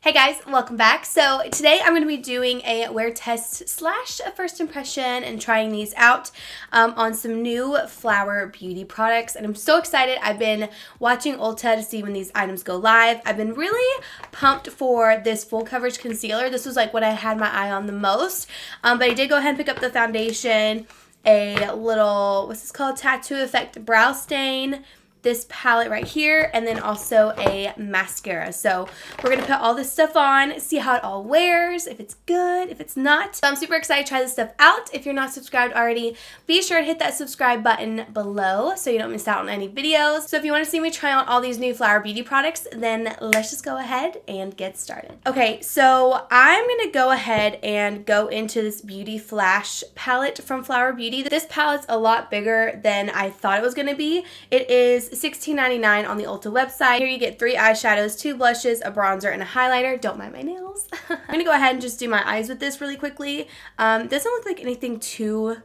Hey guys, welcome back. So today I'm going to be doing a wear test slash a first impression and trying these out on some new Flower Beauty products. And I'm so excited. I've been watching Ulta to see when these items go live. I've been really pumped for this full coverage concealer. This was like what I had my eye on the most. But I did go ahead and pick up the foundation, a little, what's this called? Tattoo Effect Brow Stain, this palette right here, and then also a mascara. So we're gonna put all this stuff on, see how it all wears, if it's good, if it's not. So I'm super excited to try this stuff out. If you're not subscribed already, be sure to hit that subscribe button below so you don't miss out on any videos. So if you want to see me try out all these new Flower Beauty products, then let's just go ahead and get started. Okay, so I'm gonna go ahead and go into this Beauty Flash palette from Flower Beauty. This palette's a lot bigger than I thought it was gonna be. It is $16.99 on the Ulta website. Here you get 3 eyeshadows, 2 blushes, a bronzer, and a highlighter. Don't mind my nails. I'm gonna go ahead and just do my eyes with this really quickly. Doesn't look like anything too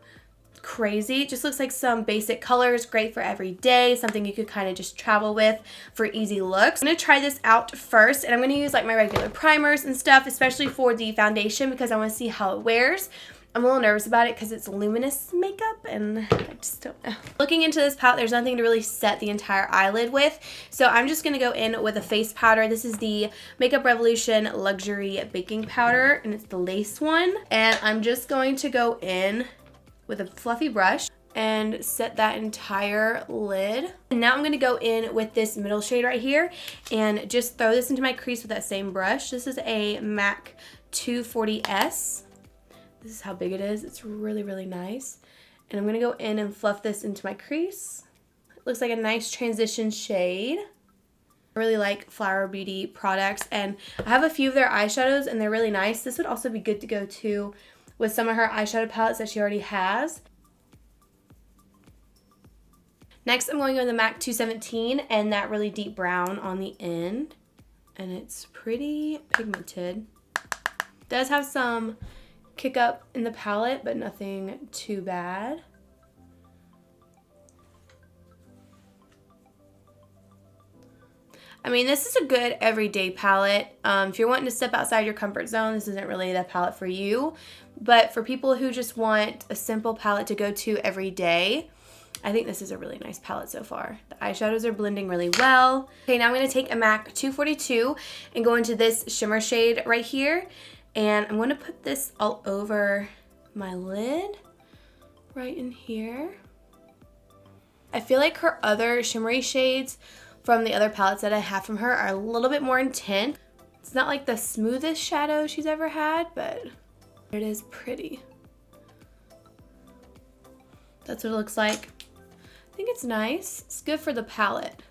crazy. It just looks like some basic colors, great for every day, something you could kind of just travel with for easy looks. I'm gonna try this out first, and I'm gonna use like my regular primers and stuff, especially for the foundation because I want to see how it wears. I'm a little nervous about it because it's luminous makeup and I just don't know. Looking into this palette, there's nothing to really set the entire eyelid with. So I'm just going to go in with a face powder. This is the Makeup Revolution Luxury Baking Powder and it's the lace one. And I'm just going to go in with a fluffy brush and set that entire lid. And now I'm going to go in with this middle shade right here and just throw this into my crease with that same brush. This is a MAC 240S. This is how big it is. It's really, really nice. And I'm going to go in and fluff this into my crease. It looks like a nice transition shade. I really like Flower Beauty products, and I have a few of their eyeshadows, and they're really nice. This would also be good to go to with some of her eyeshadow palettes that she already has. Next, I'm going to go with the MAC 217 and that really deep brown on the end. And it's pretty pigmented. It does have some kick up in the palette, but nothing too bad. I mean, this is a good everyday palette. If you're wanting to step outside your comfort zone, this isn't really the palette for you. But for people who just want a simple palette to go to every day, I think this is a really nice palette so far. The eyeshadows are blending really well. Okay, now I'm going to take a MAC 242 and go into this shimmer shade right here. And I'm going to put this all over my lid, right in here. I feel like her other shimmery shades from the other palettes that I have from her are a little bit more intense. It's not like the smoothest shadow she's ever had, but it is pretty. That's what it looks like. I think it's nice. It's good for the palette.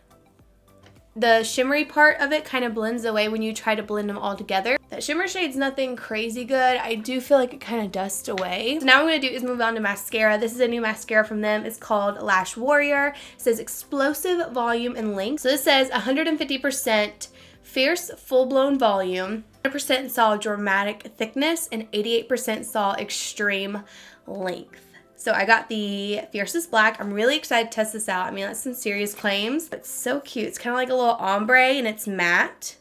The shimmery part of it kind of blends away when you try to blend them all together. That shimmer shade's nothing crazy good. I do feel like it kind of dusts away. So now what I'm going to do is move on to mascara. This is a new mascara from them. It's called Lash Warrior. It says explosive volume and length. So this says 150% fierce full-blown volume, 100% saw dramatic thickness, and 88% saw extreme length. So I got the Fiercest Black. I'm really excited to test this out. I mean, that's some serious claims. It's so cute. It's kind of like a little ombre and it's matte.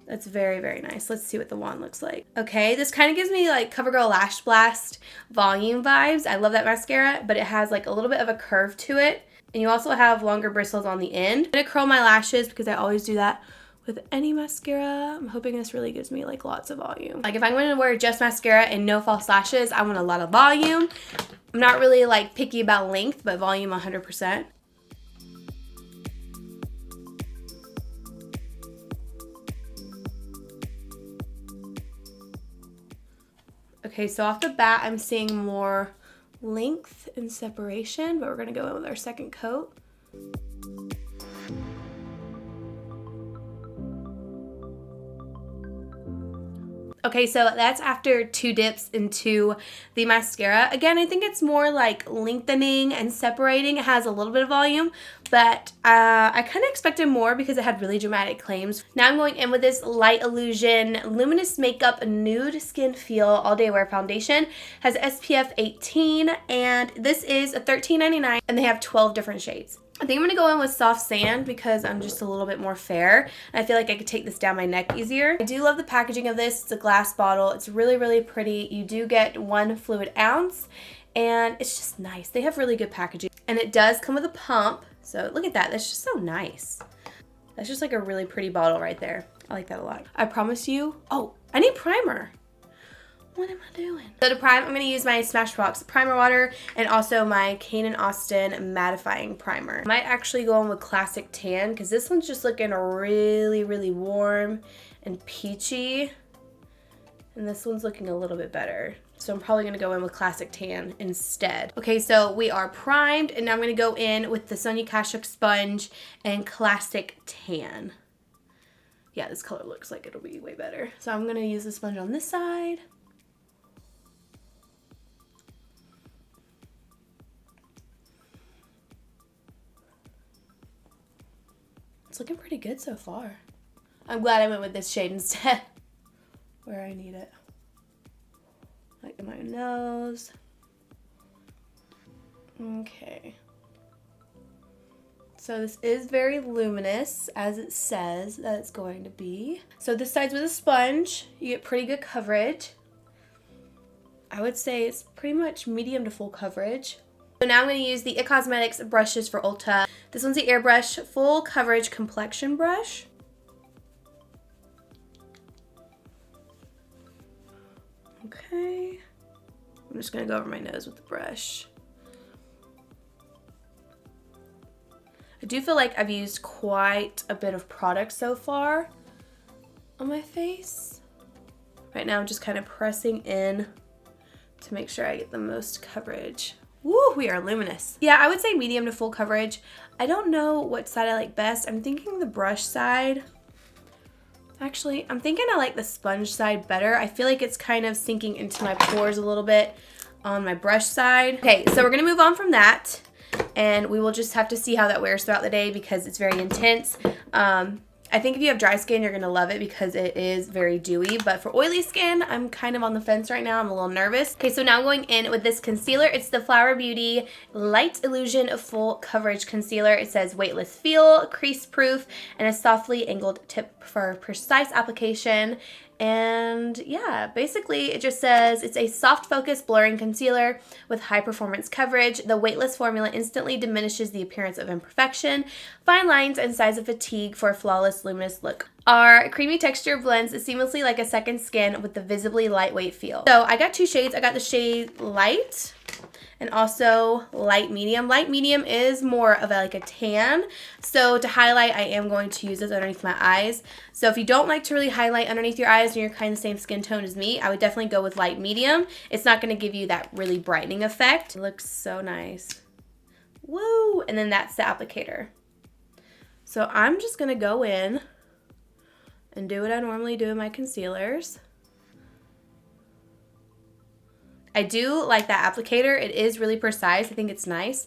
That's very, very nice. Let's see what the wand looks like. Okay, this kind of gives me like CoverGirl Lash Blast volume vibes. I love that mascara, but it has like a little bit of a curve to it. And you also have longer bristles on the end. I'm gonna curl my lashes because I always do that with any mascara. I'm hoping this really gives me like lots of volume. Like if I'm going to wear just mascara and no false lashes, I want a lot of volume. I'm not really like picky about length, but volume 100%. Okay, so off the bat, I'm seeing more length and separation, but we're gonna go in with our second coat. Okay, so that's after 2 dips into the mascara. Again, I think it's more like lengthening and separating. It has a little bit of volume, but I kind of expected more because it had really dramatic claims. Now I'm going in with this Light Illusion Luminous Makeup Nude Skin Feel All Day Wear Foundation. Has SPF 18, and this is a $13.99, and they have 12 different shades. I think I'm going to go in with Soft Sand because I'm just a little bit more fair. And I feel like I could take this down my neck easier. I do love the packaging of this. It's a glass bottle. It's really, really pretty. You do get 1 fluid ounce and it's just nice. They have really good packaging. And it does come with a pump. So look at that. That's just so nice. That's just like a really pretty bottle right there. I like that a lot. I promise you. Oh, I need primer. What am I doing? So to prime, I'm going to use my Smashbox primer water and also my Kane & Austin mattifying primer. I might actually go in with Classic Tan because this one's just looking really, really warm and peachy. And this one's looking a little bit better. So I'm probably going to go in with Classic Tan instead. Okay, so we are primed and now I'm going to go in with the Sonia Kashuk sponge and Classic Tan. Yeah, this color looks like it'll be way better. So I'm going to use the sponge on this side. It's looking pretty good so far. I'm glad I went with this shade instead. Where I need it. Like in my nose. Okay. So this is very luminous, as it says that it's going to be. So this side's with a sponge. You get pretty good coverage. I would say it's pretty much medium to full coverage. So now I'm going to use the It Cosmetics brushes for Ulta. This one's the Airbrush Full Coverage Complexion Brush. Okay. I'm just going to go over my nose with the brush. I do feel like I've used quite a bit of product so far on my face. Right now I'm just kind of pressing in to make sure I get the most coverage. Woo, we are luminous. Yeah, I would say medium to full coverage. I don't know what side I like best. I'm thinking the brush side. Actually, I'm thinking I like the sponge side better. I feel like it's kind of sinking into my pores a little bit on my brush side. Okay, so we're gonna move on from that and we will just have to see how that wears throughout the day because it's very intense. I think if you have dry skin, you're going to love it because it is very dewy. But for oily skin, I'm kind of on the fence right now. I'm a little nervous. Okay, so now I'm going in with this concealer. It's the Flower Beauty Light Illusion Full Coverage Concealer. It says weightless feel, crease proof, and a softly angled tip for precise application. And yeah, basically it just says it's a soft focus blurring concealer with high performance coverage. The weightless formula instantly diminishes the appearance of imperfection, fine lines, and signs of fatigue for a flawless luminous look. Our creamy texture blends seamlessly like a second skin with the visibly lightweight feel. So I got 2 shades. I got the shade Light and also Light Medium. Light Medium is more of like a tan. So to highlight, I am going to use this underneath my eyes. So if you don't like to really highlight underneath your eyes and you're kind of the same skin tone as me, I would definitely go with Light Medium. It's not going to give you that really brightening effect. It looks so nice. Woo! And then that's the applicator. So I'm just going to go in and do what I normally do in my concealers. I do like that applicator. It is really precise. I think it's nice.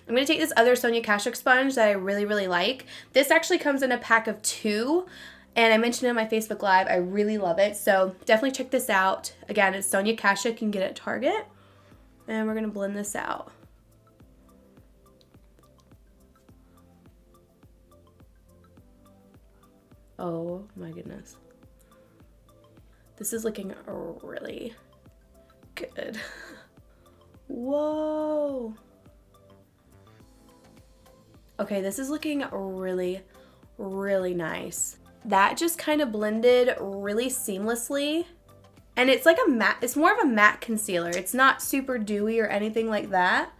I'm going to take this other Sonia Kashuk sponge that I really, really like. This actually comes in a pack of 2. And I mentioned it on my Facebook Live. I really love it. So definitely check this out. Again, it's Sonia Kashuk. You can get it at Target. And we're going to blend this out. Oh my goodness. This is looking really good. Whoa. Okay, this is looking really, really nice. That just kind of blended really seamlessly. And it's like a matte, it's more of a matte concealer. It's not super dewy or anything like that.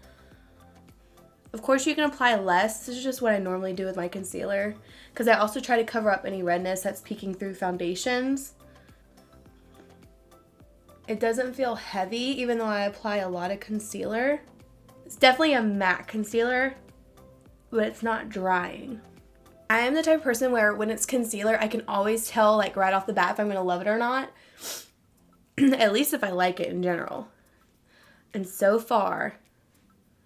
Of course, you can apply less. This is just what I normally do with my concealer because I also try to cover up any redness that's peeking through foundations. It doesn't feel heavy even though I apply a lot of concealer. It's definitely a matte concealer, but it's not drying. I am the type of person where when it's concealer, I can always tell like right off the bat if I'm gonna love it or not. At least if I like it in general. And so far,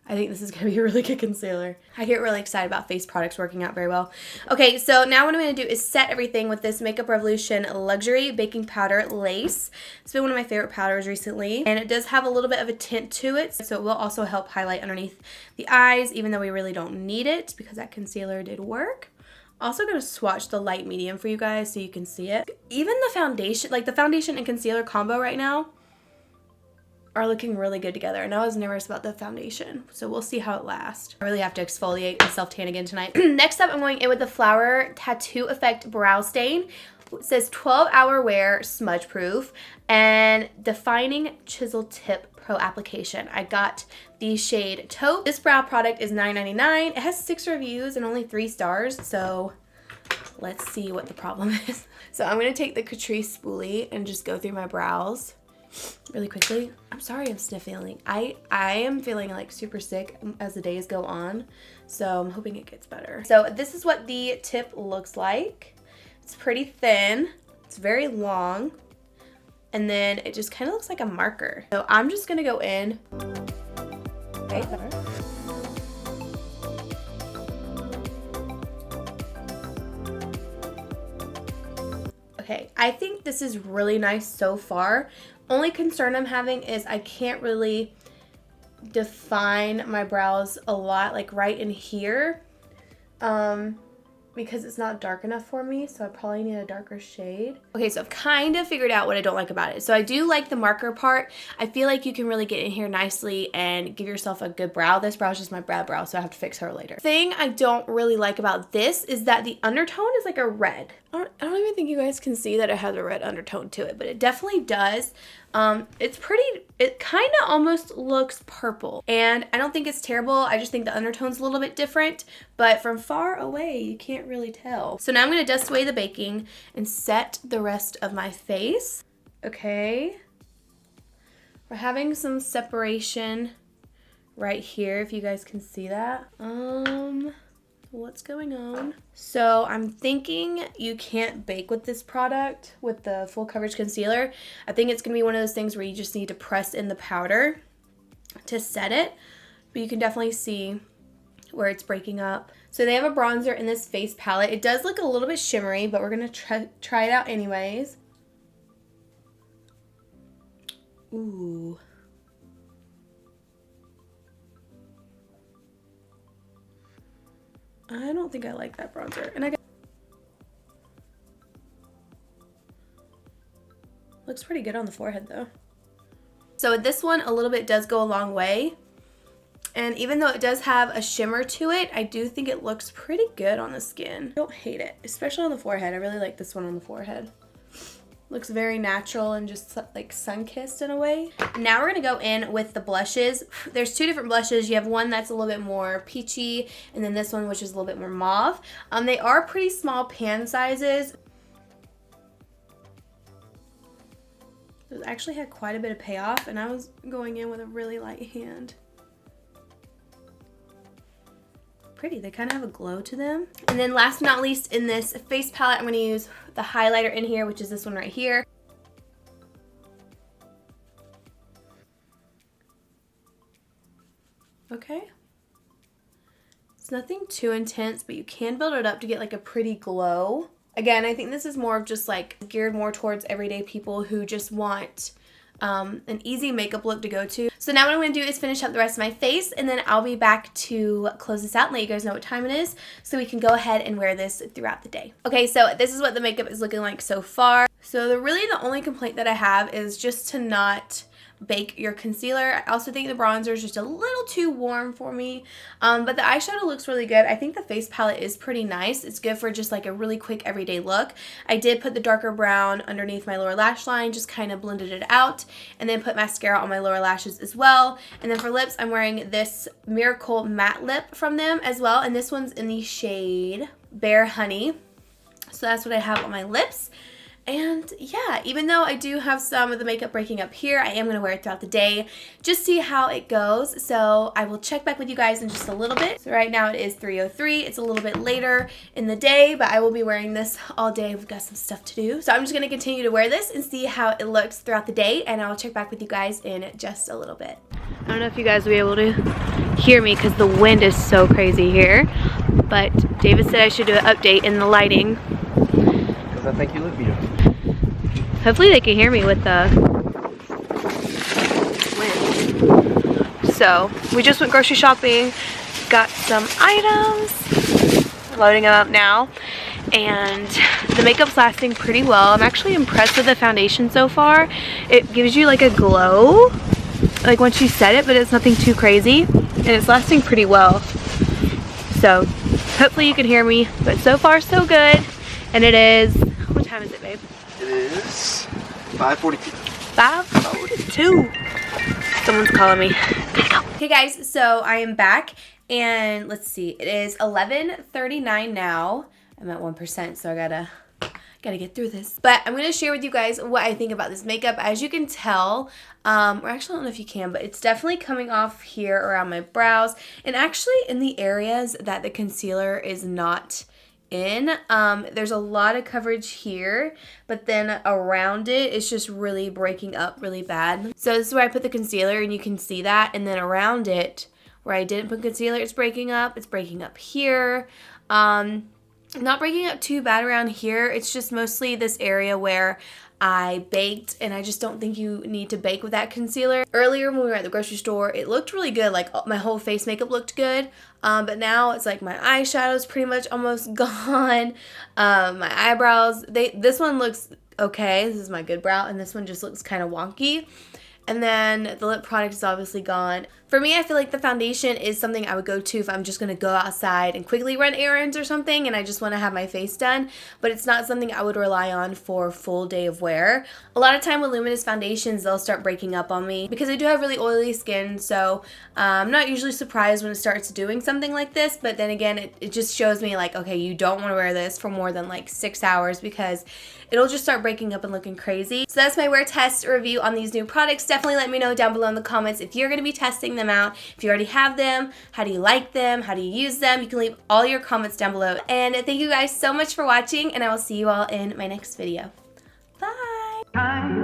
I think this is going to be a really good concealer. I get really excited about face products working out very well. Okay, so now what I'm going to do is set everything with this Makeup Revolution Luxury Baking Powder Lace. It's been one of my favorite powders recently, and it does have a little bit of a tint to it, so it will also help highlight underneath the eyes, even though we really don't need it because that concealer did work. Also going to swatch the light medium for you guys so you can see it. Even the foundation, like the foundation and concealer combo right now, are looking really good together, and I was nervous about the foundation, so we'll see how it lasts. I really have to exfoliate and self-tan again tonight. Next up, I'm going in with the Flower Tattoo Effect Brow Stain. It says 12-hour wear, smudge proof, and defining chisel tip pro application. I got the shade Taupe. This brow product is $9.99. It has 6 reviews and only 3 stars, so let's see what the problem is. So I'm gonna take the Catrice spoolie and just go through my brows really quickly. I'm sorry I'm sniffling. I am feeling like super sick as the days go on, so I'm hoping it gets better. So this is what the tip looks like. It's pretty thin, it's very long, and then it just kind of looks like a marker. So I'm just gonna go in. Okay, okay, I think this is really nice so far. Only concern I'm having is I can't really define my brows a lot, like right in here, because it's not dark enough for me, so I probably need a darker shade. Okay, so I've kind of figured out what I don't like about it. So I do like the marker part. I feel like you can really get in here nicely and give yourself a good brow. This brow is just my bad brow, so I have to fix her later. Thing I don't really like about this is that the undertone is like a red. I don't even think you guys can see that it has a red undertone to it, but it definitely does. It's pretty, it kind of almost looks purple, and I don't think it's terrible. I just think the undertone's a little bit different, but from far away, you can't really tell. So now I'm going to dust away the baking and set the rest of my face. Okay. We're having some separation right here, if you guys can see that. What's going on? So I'm thinking you can't bake with this product with the full coverage concealer. I think it's gonna be one of those things where you just need to press in the powder to set it, but you can definitely see where it's breaking up. So they have a bronzer in this face palette. It does look a little bit shimmery, but we're gonna try it out anyways. Ooh. I don't think I like that bronzer. And I got, looks pretty good on the forehead though. So this one a little bit does go a long way. And even though it does have a shimmer to it, I do think it looks pretty good on the skin. I don't hate it, especially on the forehead. I really like this one on the forehead. Looks very natural and just like sun-kissed in a way. Now we're gonna go in with the blushes. There's 2 different blushes. You have one that's a little bit more peachy, and then this one which is a little bit more mauve. They are pretty small pan sizes. Those actually had quite a bit of payoff, and I was going in with a really light hand. Pretty, they kind of have a glow to them. And then last but not least, in this face palette, I'm going to use the highlighter in here, which is this one right here. Okay. It's nothing too intense, but you can build it up to get like a pretty glow. Again, I think this is more of just like geared more towards everyday people who just want an easy makeup look to go to. So now what I'm going to do is finish up the rest of my face, and then I'll be back to close this out and let you guys know what time it is so we can go ahead and wear this throughout the day. Okay, so this is what the makeup is looking like so far. So really the only complaint that I have is just to not bake your concealer. I also think the bronzer is just a little too warm for me, but the eyeshadow looks really good. I think the face palette is pretty nice. It's good for just like a really quick everyday look. I did put the darker brown underneath my lower lash line, just kind of blended it out, and then put mascara on my lower lashes as well. And then for lips, I'm wearing this Miracle Matte Lip from them as well, and this one's in the shade Bare Honey. So that's what I have on my lips. And yeah, even though I do have some of the makeup breaking up here, I am going to wear it throughout the day. Just see how it goes. So I will check back with you guys in just a little bit. So right now it is 3:03. It's a little bit later in the day, but I will be wearing this all day. We've got some stuff to do. So I'm just going to continue to wear this and see how it looks throughout the day. And I'll check back with you guys in just a little bit. I don't know if you guys will be able to hear me because the wind is so crazy here. But David said I should do an update in the lighting. Because I think you look beautiful. Hopefully they can hear me with the wind. So, we just went grocery shopping, got some items, loading them up now, and the makeup's lasting pretty well. I'm actually impressed with the foundation so far. It gives you like a glow, like once you set it, but it's nothing too crazy, and it's lasting pretty well. So, hopefully you can hear me, but so far so good. And it is, what time is it, babe? It is 5:42. 5:42. Someone's calling me. Okay guys, so I am back, and let's see, it is 11:39 now. I'm at 1%, so I gotta get through this. But I'm gonna share with you guys what I think about this makeup. As you can tell, or actually I don't know if you can, but it's definitely coming off here around my brows, and actually in the areas that the concealer is not in. There's a lot of coverage here, but then around it, it's just really breaking up really bad. So this is where I put the concealer, and you can see that, and then around it, where I didn't put concealer, it's breaking up. It's breaking up here. Not breaking up too bad around here. It's just mostly this area where I baked, and I just don't think you need to bake with that concealer. Earlier when we were at the grocery store, it looked really good. Like my whole face makeup looked good. But now it's like my eyeshadow's pretty much almost gone. My eyebrows, this one looks okay. This is my good brow, and this one just looks kind of wonky. And then the lip product is obviously gone. For me, I feel like the foundation is something I would go to if I'm just going to go outside and quickly run errands or something and I just want to have my face done. But it's not something I would rely on for a full day of wear. A lot of time with luminous foundations, they'll start breaking up on me because I do have really oily skin. So I'm not usually surprised when it starts doing something like this. But then again, it just shows me like, okay, you don't want to wear this for more than like 6 hours because it'll just start breaking up and looking crazy. So that's my wear test review on these new products. Definitely let me know down below in the comments if you're going to be testing them out. If you already have them, how do you like them? How do you use them? You can leave all your comments down below. And thank you guys so much for watching, and I will see you all in my next video. Bye!